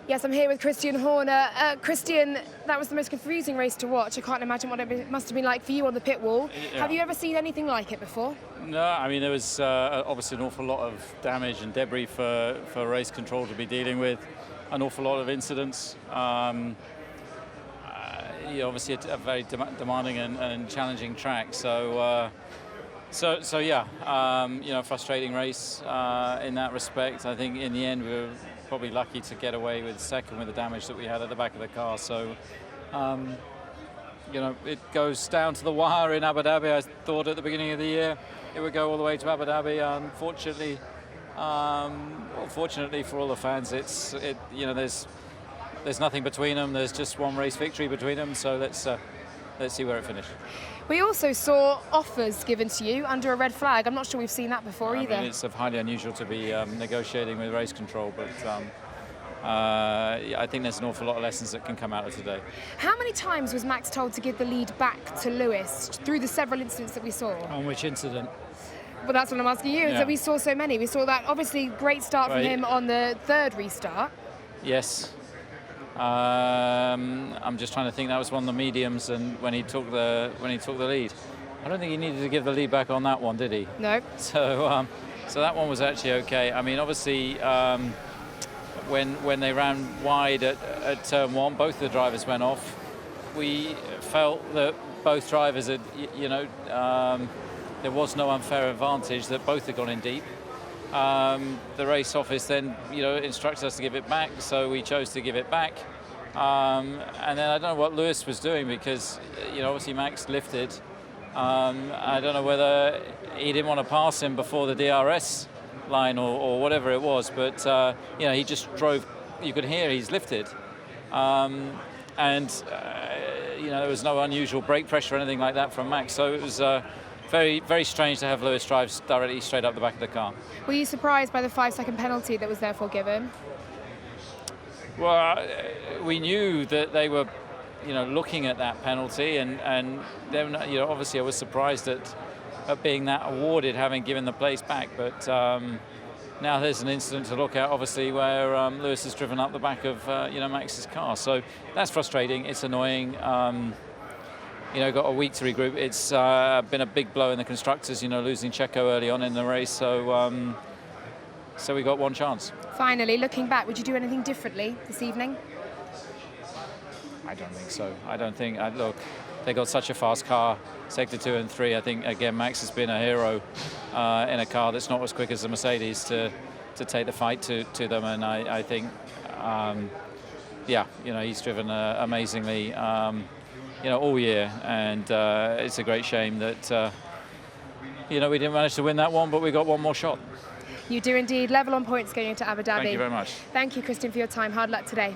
Yes, I'm here with Christian Horner. Christian, that was the most confusing race to watch. I can't imagine what it must have been like for you on the pit wall. Yeah. Have you ever seen anything like it before? No, I mean, there was obviously an awful lot of damage and debris for race control to be dealing with, an awful lot of incidents. Obviously a very demanding and challenging track. So yeah, frustrating race in that respect. I think in the end we were probably lucky to get away with second with the damage that we had at the back of the car. So, it goes down to the wire in Abu Dhabi. I thought at the beginning of the year it would go all the way to Abu Dhabi. Unfortunately, fortunately for all the fans, there's nothing between them. There's just one race victory between them. So let's see where it finished. We also saw offers given to you under a red flag. I'm not sure we've seen that before either. I mean, it's highly unusual to be negotiating with race control, but I think there's an awful lot of lessons that can come out of today. How many times was Max told to give the lead back to Lewis through the several incidents that we saw? On which incident? Well, that's what I'm asking you. Yeah. So we saw so many. We saw that obviously great start from him on the third restart. Yes. I'm just trying to think. That was one of the mediums, and when he took the lead, I don't think he needed to give the lead back on that one, did he? No. So that one was actually okay. I mean, obviously, when they ran wide at turn one, both of the drivers went off. We felt that both drivers had, there was no unfair advantage, that both had gone in deep. The race office then, instructed us to give it back, so we chose to give it back. And then I don't know what Lewis was doing, because, obviously Max lifted. I don't know whether he didn't want to pass him before the DRS line or whatever it was, but, he just drove. You could hear he's lifted. There was no unusual brake pressure or anything like that from Max, so it was very, very strange to have Lewis drive directly straight up the back of the car. Were you surprised by the 5-second penalty that was therefore given? Well, we knew that they were, looking at that penalty, and then, obviously I was surprised at being that awarded, having given the place back. But now there's an incident to look at, obviously, where Lewis has driven up the back of, Max's car. So that's frustrating. It's annoying. Got a week to regroup. It's been a big blow in the constructors, losing Checo early on in the race. So we got one chance. Finally, looking back, would you do anything differently this evening? I don't think so. I don't think. Look, they got such a fast car, sector 2 and 3. I think, again, Max has been a hero in a car that's not as quick as the Mercedes to take the fight to them. And I think, he's driven amazingly. All year, and it's a great shame that we didn't manage to win that one, but we got one more shot. You do indeed. Level on points going into Abu Dhabi. Thank you very much. Thank you, Christian, for your time. Hard luck today.